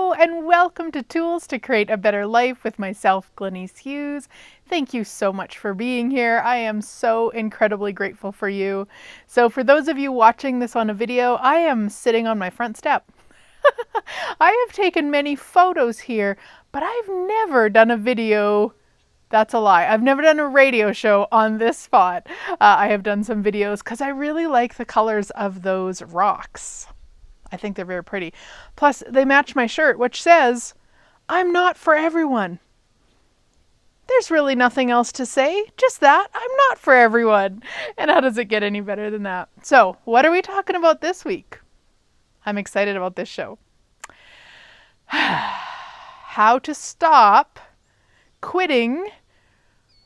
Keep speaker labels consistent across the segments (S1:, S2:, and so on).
S1: Hello and welcome to Tools to Create a Better Life with myself, Glenyce Hughes. Thank you so much for being here. I am so incredibly grateful for you. So for those of you watching this on a video, I am sitting on my front step. I have taken many photos here, but I've never done a video. That's a lie. I've never done a radio show on this spot. I have done some videos because I really like the colors of those rocks. I think they're very pretty. Plus, they match my shirt, which says, I'm not for everyone. There's really nothing else to say, just that I'm not for everyone. And how does it get any better than that? So, what are we talking about this week? I'm excited about this show. How to stop quitting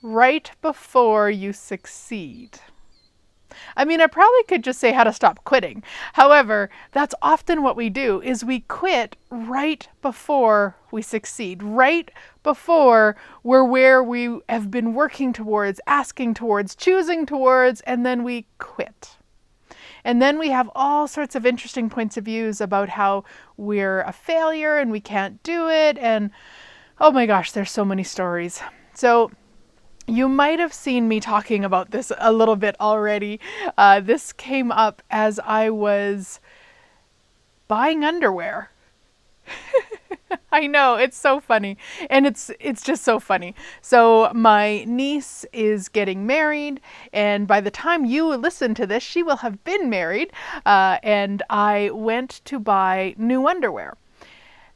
S1: right before you succeed. I mean, I probably could just say how to stop quitting. However, that's often what we do, is we quit right before we succeed, right before we're where we have been working towards, asking towards, choosing towards, and then we quit. And then we have all sorts of interesting points of views about how we're a failure and we can't do it. And oh my gosh, there's so many stories. So you might have seen me talking about this a little bit already. This came up as I was buying underwear. I know, it's so funny. And it's just so funny. So my niece is getting married, and by the time you listen to this, she will have been married. And I went to buy new underwear.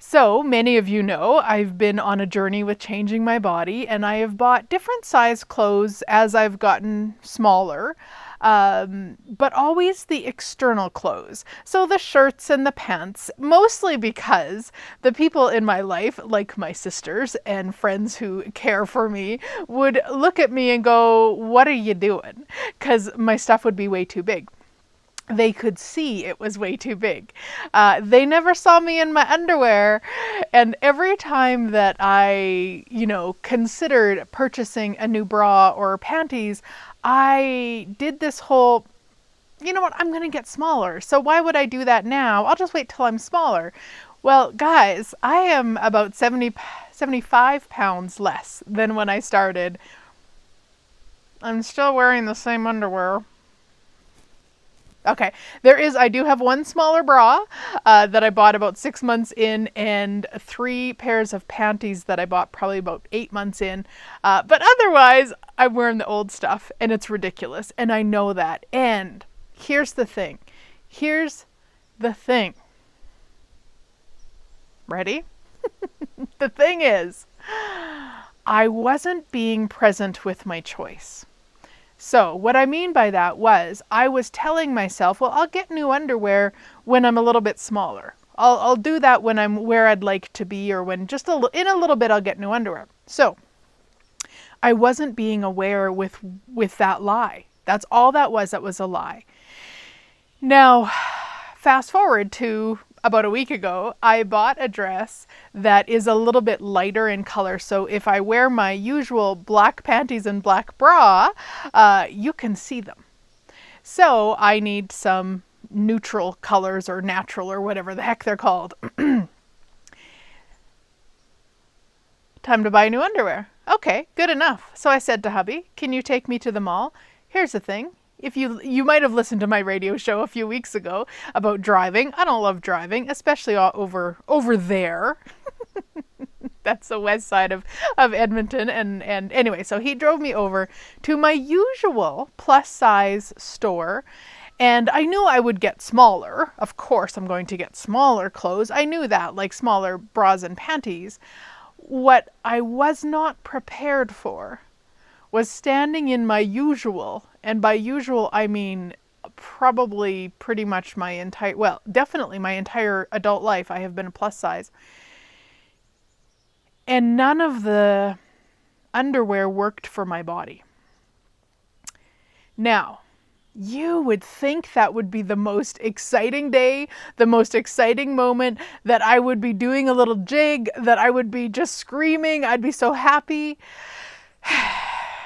S1: So many of you know I've been on a journey with changing my body, and I have bought different size clothes as I've gotten smaller, but always the external clothes. So the shirts and the pants, mostly because the people in my life, like my sisters and friends who care for me, would look at me and go, "What are you doing?" Because my stuff would be way too big. They could see it was way too big. They never saw me in my underwear. And every time that I, considered purchasing a new bra or panties, I did this whole, you know what, I'm going to get smaller. So why would I do that now? I'll just wait till I'm smaller. Well, guys, I am about 75 pounds less than when I started. I'm still wearing the same underwear. Okay, I do have one smaller bra that I bought about 6 months in, and 3 pairs of panties that I bought probably about 8 months in. But otherwise, I'm wearing the old stuff, and it's ridiculous, and I know that. And here's the thing. Ready? The thing is, I wasn't being present with my choice. So what I mean by that was I was telling myself, well, I'll get new underwear when I'm a little bit smaller. I'll do that when I'm where I'd like to be, or when in a little bit I'll get new underwear. So I wasn't being aware with that lie. That's all that was. That was a lie. Now, fast forward to about a week ago, I bought a dress that is a little bit lighter in color. So if I wear my usual black panties and black bra, you can see them. So I need some neutral colors, or natural, or whatever the heck they're called. Time to buy new underwear. Okay, good enough. So I said to hubby, can you take me to the mall? Here's the thing. If you might have listened to my radio show a few weeks ago about driving. I don't love driving, especially over there. That's the west side of Edmonton. And anyway, so he drove me over to my usual plus size store. And I knew I would get smaller. Of course, I'm going to get smaller clothes. I knew that, like smaller bras and panties. What I was not prepared for was standing in my usual, and by usual I mean probably pretty much definitely my entire adult life I have been a plus size. And none of the underwear worked for my body. Now, you would think that would be the most exciting day, the most exciting moment, that I would be doing a little jig, that I would be just screaming, I'd be so happy.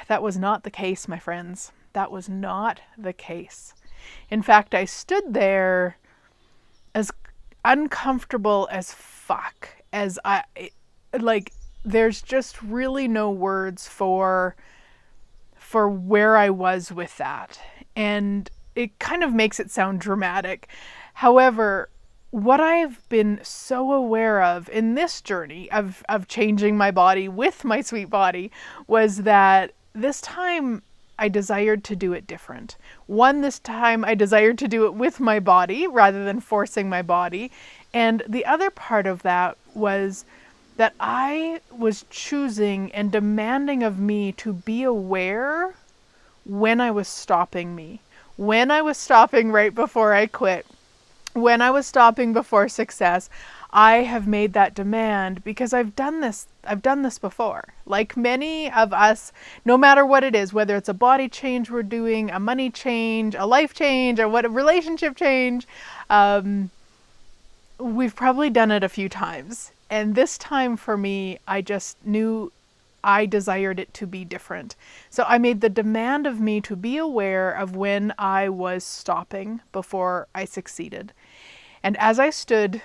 S1: That was not the case, my friends. That was not the case. In fact, I stood there as uncomfortable as fuck. as like, there's just really no words for where I was with that. And it kind of makes it sound dramatic. However, what I've been so aware of in this journey of changing my body with my sweet body was that this time I desired to do it different. One, this time I desired to do it with my body rather than forcing my body. And the other part of that was that I was choosing and demanding of me to be aware when I was stopping me, when I was stopping right before I quit, when I was stopping before success. I have made that demand because I've done this before. Like many of us, no matter what it is, whether it's a body change we're doing, a money change, a life change, or what a relationship change, we've probably done it a few times. And this time for me, I just knew I desired it to be different. So I made the demand of me to be aware of when I was stopping before I succeeded. And as I stood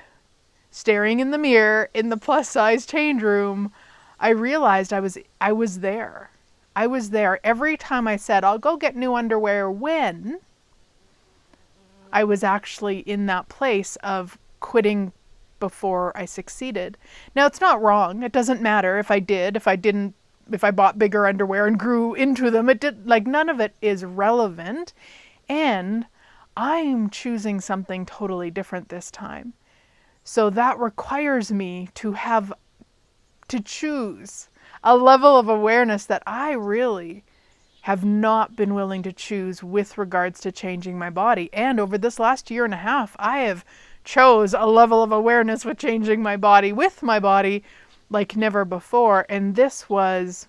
S1: staring in the mirror in the plus size change room, I realized I was there. I was there. Every time I said, I'll go get new underwear when, I was actually in that place of quitting before I succeeded. Now, it's not wrong. It doesn't matter if I did, if I didn't, if I bought bigger underwear and grew into them. It did, like, none of it is relevant. And I'm choosing something totally different this time. So that requires me to choose a level of awareness that I really have not been willing to choose with regards to changing my body. And over this last year and a half, I have chose a level of awareness with changing my body, with my body, like never before. And this was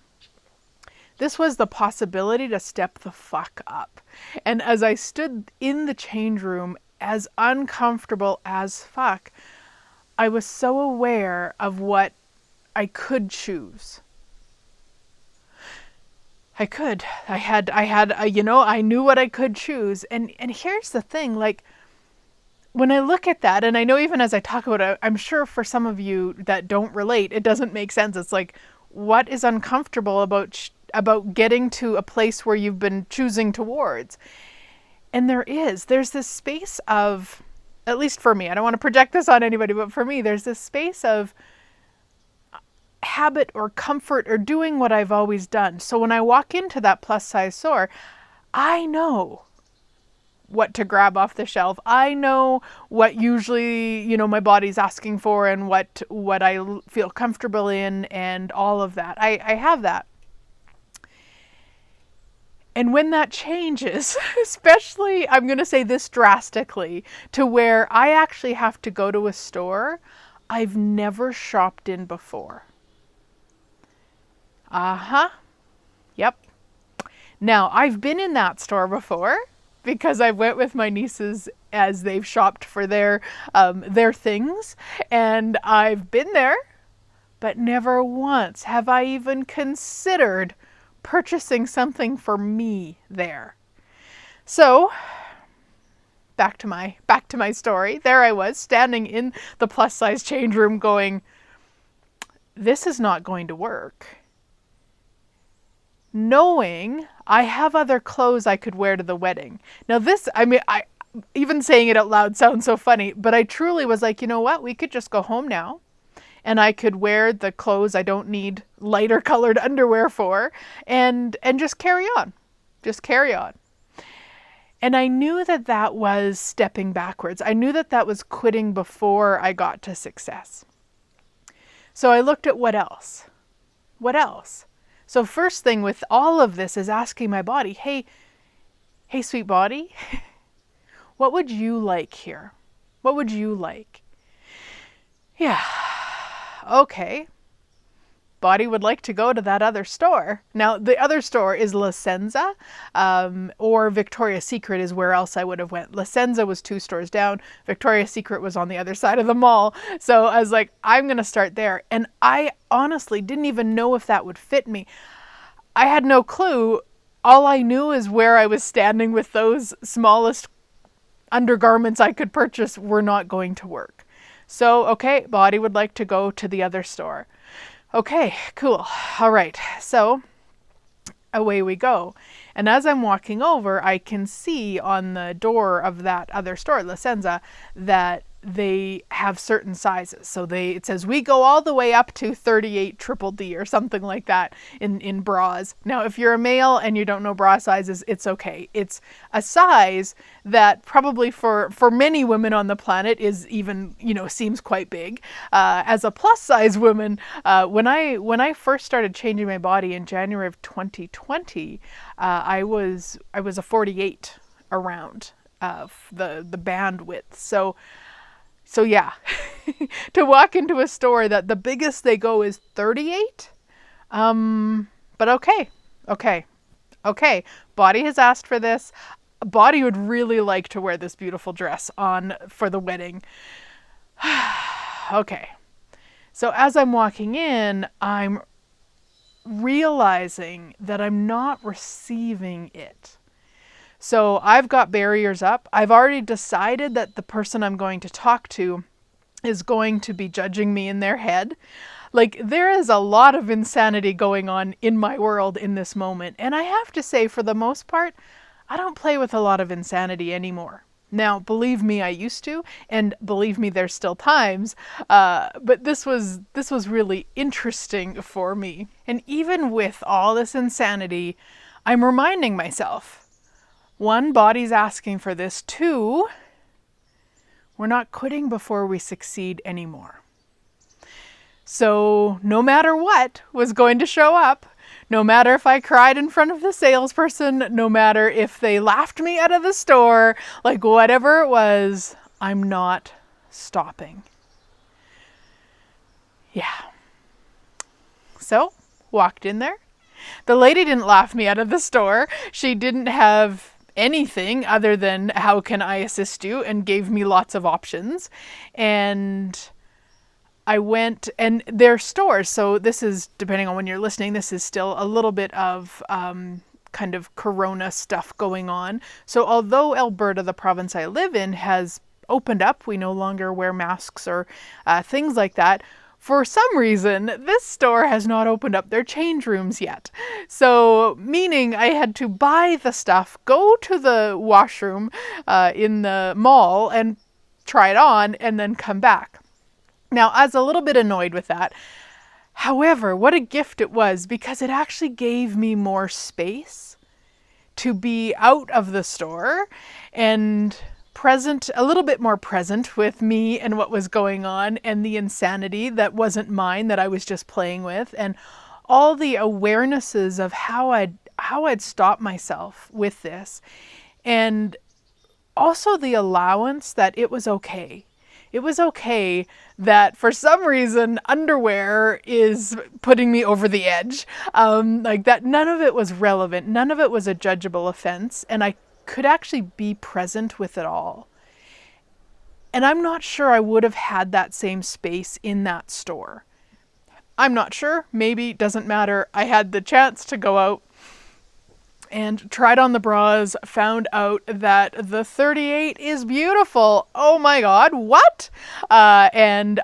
S1: the possibility to step the fuck up. And as I stood in the change room, as uncomfortable as fuck, I was so aware of what I could choose. I knew what I could choose. And here's the thing, like, when I look at that, and I know even as I talk about it, I'm sure for some of you that don't relate, it doesn't make sense. It's like, what is uncomfortable about getting to a place where you've been choosing towards? And there's this space of, at least for me, I don't want to project this on anybody, but for me, there's this space of habit or comfort or doing what I've always done. So when I walk into that plus size store, I know what to grab off the shelf. I know what usually, my body's asking for and what I feel comfortable in and all of that. I have that. And when that changes, especially, I'm going to say this drastically, to where I actually have to go to a store I've never shopped in before. Yep. Now, I've been in that store before because I went with my nieces as they've shopped for their things, and I've been there, but never once have I even considered purchasing something for me there. So, back to my story. There I was, standing in the plus size change room going, this is not going to work. Knowing I have other clothes I could wear to the wedding. Now I even saying it out loud sounds so funny, but I truly was like, you know what? We could just go home now and I could wear the clothes I don't need lighter colored underwear for and just carry on. Just carry on. And I knew that was stepping backwards. I knew that was quitting before I got to success. So I looked at what else? What else? So first thing with all of this is asking my body, hey, sweet body, what would you like here? What would you like? Yeah, okay. Body would like to go to that other store. Now, the other store is 𝗲𝗃𝗃, or Victoria's Secret is where else I would have went. 𝗲𝗃𝗃 was 2 stores down. Victoria's Secret was on the other side of the mall. So I was like, I'm going to start there. And I honestly didn't even know if that would fit me. I had no clue. All I knew is where I was standing with those smallest undergarments I could purchase were not going to work. So, okay, body would like to go to the other store. Okay, cool. All right. So away we go. And as I'm walking over, I can see on the door of that other store, 𝗲𝗃𝗃, that they have certain sizes. So it says we go all the way up to 38DDD or something like that in bras. Now, if you're a male and you don't know bra sizes, it's okay. It's a size that probably for many women on the planet is even, seems quite big. As a plus size woman, when I first started changing my body in January of 2020, I was a 48 around the bandwidth. So yeah, to walk into a store that the biggest they go is 38, but okay. Body has asked for this. Body would really like to wear this beautiful dress on for the wedding. Okay, so as I'm walking in, I'm realizing that I'm not receiving it. So I've got barriers up. I've already decided that the person I'm going to talk to is going to be judging me in their head. Like, there is a lot of insanity going on in my world in this moment. And I have to say, for the most part, I don't play with a lot of insanity anymore. Now, believe me, I used to, and believe me, there's still times, but this was really interesting for me. And even with all this insanity, I'm reminding myself, 1, body's asking for this. 2, we're not quitting before we succeed anymore. So no matter what was going to show up, no matter if I cried in front of the salesperson, no matter if they laughed me out of the store, like whatever it was, I'm not stopping. Yeah. So, walked in there. The lady didn't laugh me out of the store. She didn't have anything other than how can I assist you, and gave me lots of options. And I went, and their stores, so this is, depending on when you're listening, this is still a little bit of kind of corona stuff going on. So although Alberta, the province I live in, has opened up, we no longer wear masks or things like that. For some reason, this store has not opened up their change rooms yet. So, meaning I had to buy the stuff, go to the washroom in the mall and try it on, and then come back. Now, I was a little bit annoyed with that. However, what a gift it was, because it actually gave me more space to be out of the store and present, a little bit more present with me and what was going on, and the insanity that wasn't mine, that I was just playing with, and all the awarenesses of how I'd stop myself with this, and also the allowance that it was okay. It was okay that for some reason underwear is putting me over the edge. Like that, none of it was relevant. None of it was a judgeable offense, and I could actually be present with it all. And I'm not sure I would have had that same space in that store. I'm not sure. Maybe it doesn't matter. I had the chance to go out and tried on the bras, found out that the 38 is beautiful. Oh my God, what? And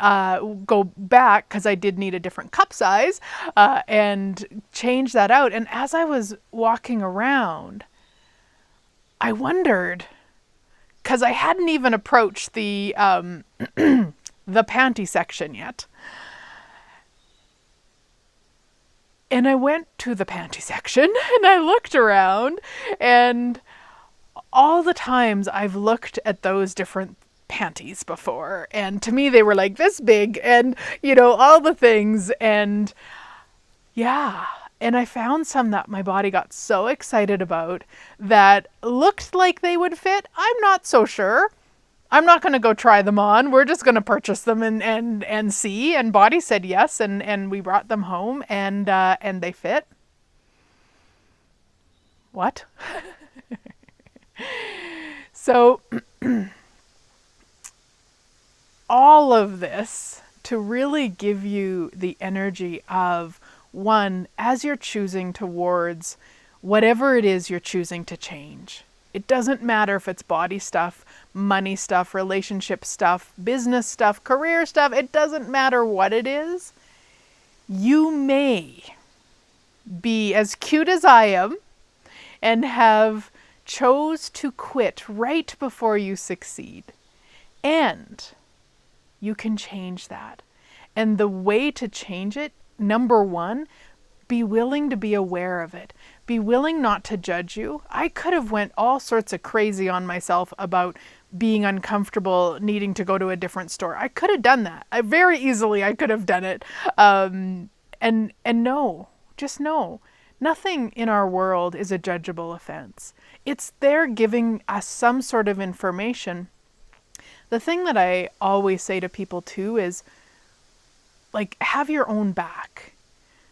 S1: go back, because I did need a different cup size, and change that out. And as I was walking around, I wondered, because I hadn't even approached the panty section yet. And I went to the panty section and I looked around, and all the times I've looked at those different panties before, and to me they were like this big, and all the things, and yeah. And I found some that my body got so excited about that looked like they would fit. I'm not so sure. I'm not going to go try them on. We're just going to purchase them and see. And body said yes, and we brought them home, and they fit. What? So all of this to really give you the energy of, 1, as you're choosing towards whatever it is you're choosing to change, It doesn't matter if it's body stuff, money stuff, relationship stuff, business stuff, career stuff. It doesn't matter what it is. You may be as cute as I am and have chose to quit right before you succeed. And you can change that. And the way to change it, number one, be willing to be aware of it. Be willing not to judge you. I could have went all sorts of crazy on myself about being uncomfortable, needing to go to a different store. I could have done that. Very easily I could have done it. And no, just no. Nothing in our world is a judgeable offense. It's there giving us some sort of information. The thing that I always say to people too is, like, have your own back.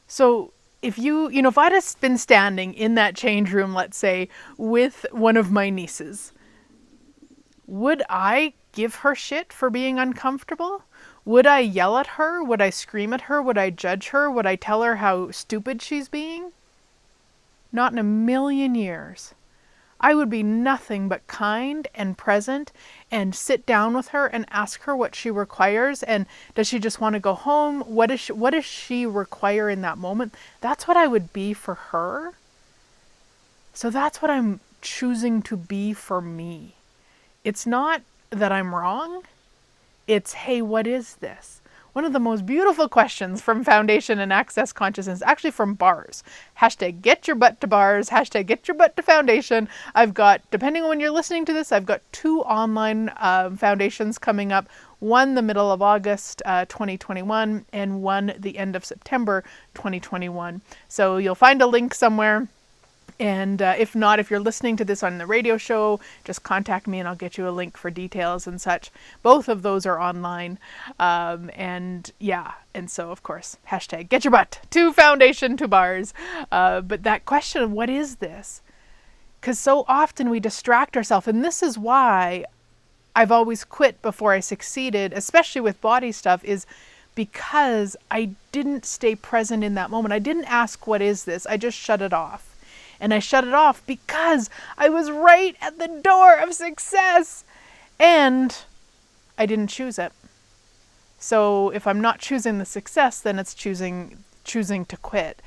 S1: So if if I'd have been standing in that change room, let's say, with one of my nieces, would I give her shit for being uncomfortable? Would I yell at her? Would I scream at her? Would I judge her? Would I tell her how stupid she's being? Not in a million years. I would be nothing but kind and present and sit down with her and ask her what she requires. And does she just want to go home? What does she require in that moment? That's what I would be for her. So that's what I'm choosing to be for me. It's not that I'm wrong. It's, hey, what is this? One of the most beautiful questions from Foundation and Access Consciousness, actually from bars. Hashtag get your butt to bars, hashtag get your butt to Foundation. I've got, depending on when you're listening to this, I've got 2 online foundations coming up. One the middle of August 2021 and one the end of September 2021. So you'll find a link somewhere. And if not, if you're listening to this on the radio show, just contact me and I'll get you a link for details and such. Both of those are online. And so of course, hashtag get your butt to Foundation to bars. But that question of what is this? Because so often we distract ourselves. And this is why I've always quit before I succeeded, especially with body stuff, is because I didn't stay present in that moment. I didn't ask, what is this? I just shut it off. And I shut it off because I was right at the door of success and I didn't choose it. So if I'm not choosing the success, then it's choosing to quit.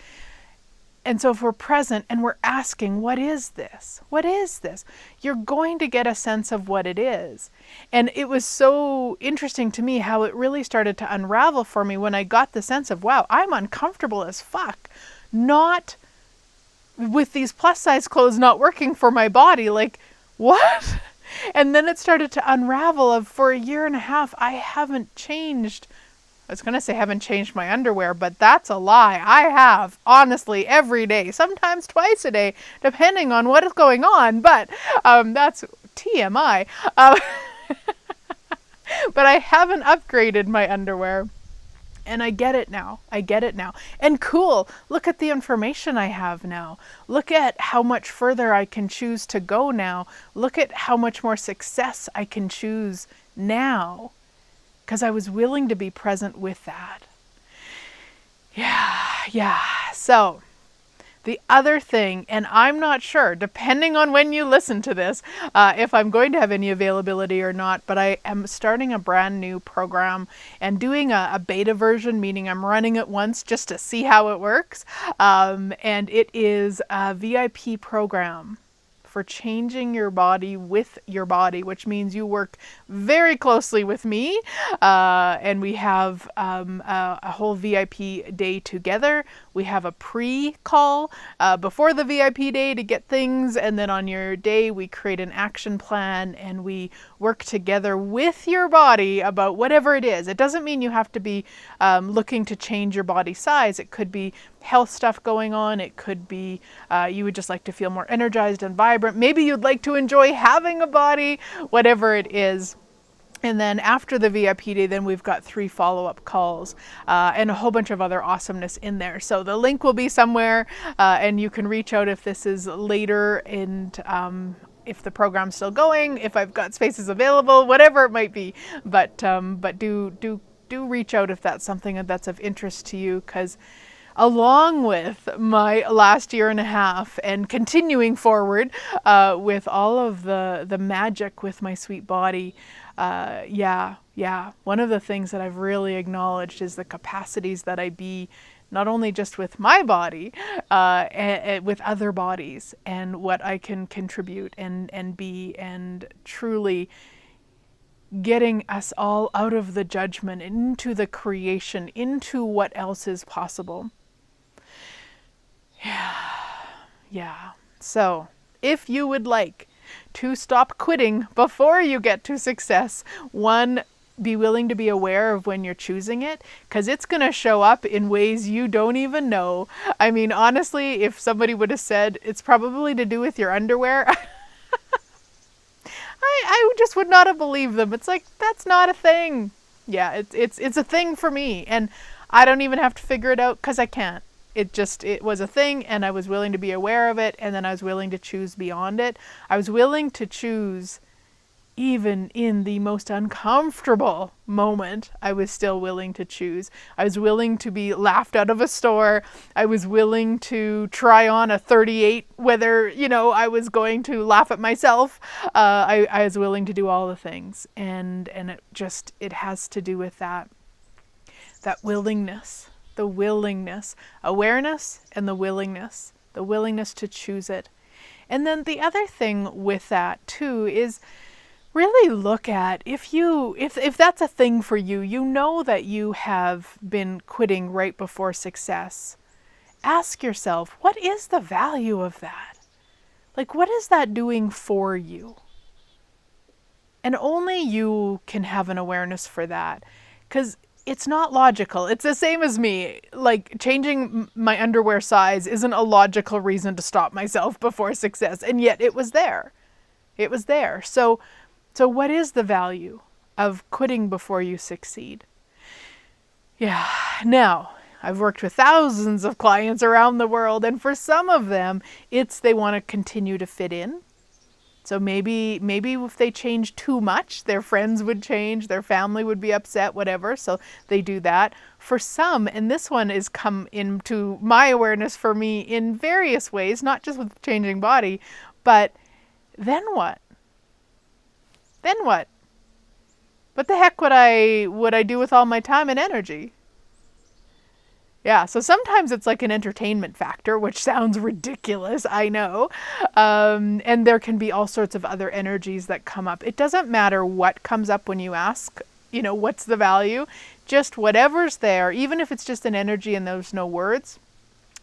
S1: And so if we're present and we're asking, what is this? What is this? You're going to get a sense of what it is. And it was so interesting to me how it really started to unravel for me when I got the sense of, wow, I'm uncomfortable as fuck. Not with these plus size clothes not working for my body. Like, what? And then it started to unravel of, for 1.5 years, I haven't changed. I was going to say haven't changed my underwear, but that's a lie. I have, honestly, every day, sometimes twice a day, depending on what is going on. But that's TMI. But I haven't upgraded my underwear. And I get it now. And cool, look at the information I have now. Look at how much further I can choose to go now. Look at how much more success I can choose now. Because I was willing to be present with that. Yeah. So, the other thing, and I'm not sure, depending on when you listen to this, if I'm going to have any availability or not, but I am starting a brand new program and doing a beta version, meaning I'm running it once just to see how it works. And it is a VIP program for changing your body with your body, which means you work very closely with me. And we have a whole VIP day together. We have a pre-call before the VIP day to get things. And then on your day, we create an action plan and we work together with your body about whatever it is. It doesn't mean you have to be looking to change your body size. It could be health stuff going on. It could be you would just like to feel more energized and vibrant. Maybe you'd like to enjoy having a body, whatever it is. And then after the VIP day, then we've got 3 follow-up calls and a whole bunch of other awesomeness in there. So the link will be somewhere and you can reach out if this is later and if the program's still going, if I've got spaces available, whatever it might be. But do reach out if that's something that's of interest to you, because along with my last year and a half and continuing forward with all of the magic with my sweet body. One of the things that I've really acknowledged is the capacities that I be, not only just with my body, and with other bodies, and what I can contribute and be, and truly getting us all out of the judgment, into the creation, into what else is possible. Yeah. So, if you would like to stop quitting before you get to success, one, be willing to be aware of when you're choosing it, because it's going to show up in ways you don't even know. I mean, honestly, if somebody would have said it's probably to do with your underwear, I just would not have believed them. It's like, that's not a thing. Yeah, it's a thing for me, and I don't even have to figure it out because I can't. It was a thing, and I was willing to be aware of it, and then I was willing to choose beyond it. I was willing to choose even in the most uncomfortable moment. I was still willing to choose. I was willing to be laughed out of a store. I was willing to try on a 38, whether, I was going to laugh at myself. I was willing to do all the things. And it has to do with that willingness. The willingness, awareness, and the willingness to choose it. And then the other thing with that too is really look at, if that's a thing for you, that you have been quitting right before success. Ask yourself, what is the value of that? Like, what is that doing for you? And only you can have an awareness for that, because it's not logical. It's the same as me. Like, changing my underwear size isn't a logical reason to stop myself before success. And yet it was there. It was there. So what is the value of quitting before you succeed? Yeah. Now, I've worked with thousands of clients around the world, and for some of them, they want to continue to fit in. So maybe if they change too much, their friends would change, their family would be upset, whatever. So they do that. For some, and this one has come into my awareness for me in various ways, not just with changing body, but then what? Then what? What the heck would I do with all my time and energy? Yeah, so sometimes it's like an entertainment factor, which sounds ridiculous, I know. And there can be all sorts of other energies that come up. It doesn't matter what comes up when you ask, what's the value? Just whatever's there, even if it's just an energy and there's no words,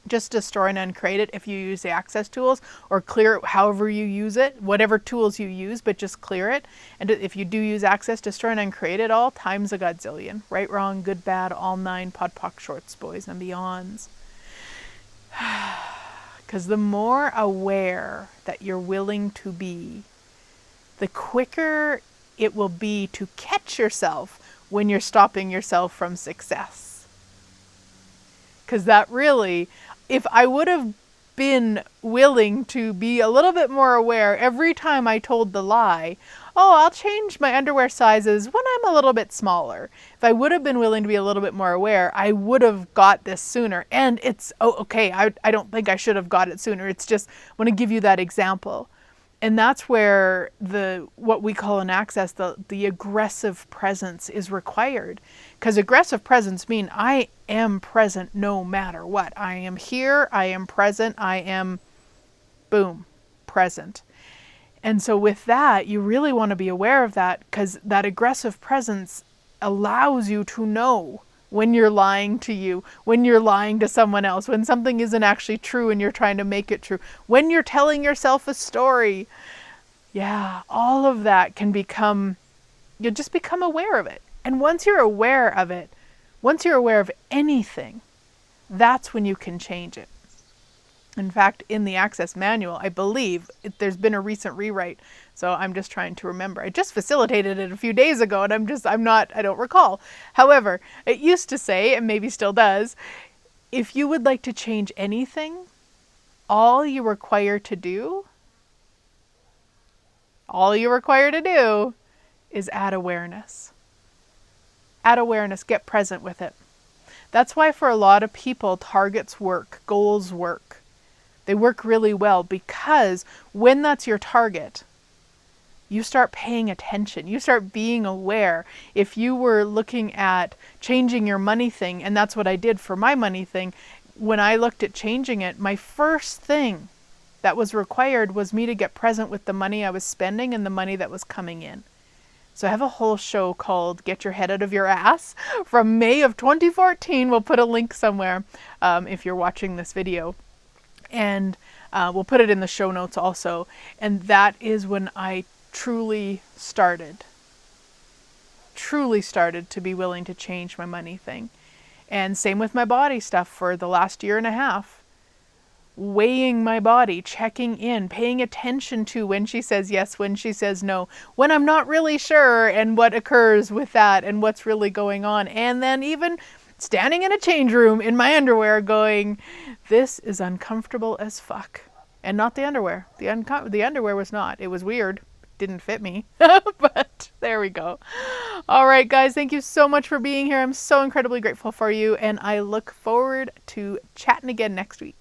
S1: just destroy and uncreate it if you use the access tools, or clear it however you use it, whatever tools you use, but just clear it. And if you do use access, destroy and uncreate it all times a godzillion. Right, wrong, good, bad, all 9, pod, poc, shorts, boys, and beyonds. Because the more aware that you're willing to be, the quicker it will be to catch yourself when you're stopping yourself from success. Because that really, if I would have been willing to be a little bit more aware every time I told the lie, I'll change my underwear sizes when I'm a little bit smaller. If I would have been willing to be a little bit more aware, I would have got this sooner. And it's, okay, I don't think I should have got it sooner. It's just, I want to give you that example. And that's where what we call in access, the aggressive presence is required. Because aggressive presence means I am present no matter what. I am here, I am present, I am, boom, present. And so with that, you really want to be aware of that, because that aggressive presence allows you to know when you're lying to you, when you're lying to someone else, when something isn't actually true and you're trying to make it true, when you're telling yourself a story. Yeah, all of that can you'll just become aware of it. And once you're aware of it, once you're aware of anything, that's when you can change it. In fact, in the Access Manual, I believe there's been a recent rewrite, so I'm just trying to remember. I just facilitated it a few days ago, and I don't recall. However, it used to say, and maybe still does, if you would like to change anything, all you require to do is add awareness. Add awareness, get present with it. That's why for a lot of people, targets work, goals work. They work really well because when that's your target, you start paying attention. You start being aware. If you were looking at changing your money thing, and that's what I did for my money thing, when I looked at changing it, my first thing that was required was me to get present with the money I was spending and the money that was coming in. So I have a whole show called Get Your Head Out of Your Ass from May of 2014. We'll put a link somewhere if you're watching this video. And we'll put it in the show notes also. And that is when I truly started to be willing to change my money thing. And same with my body stuff for the last year and a half. Weighing my body, checking in, paying attention to when she says yes, when she says no, when I'm not really sure, and what occurs with that and what's really going on. And then even standing in a change room in my underwear going, this is uncomfortable as fuck. And not the underwear. The underwear was not. It was weird. Didn't fit me. But there we go. All right, guys, thank you so much for being here. I'm so incredibly grateful for you, and I look forward to chatting again next week.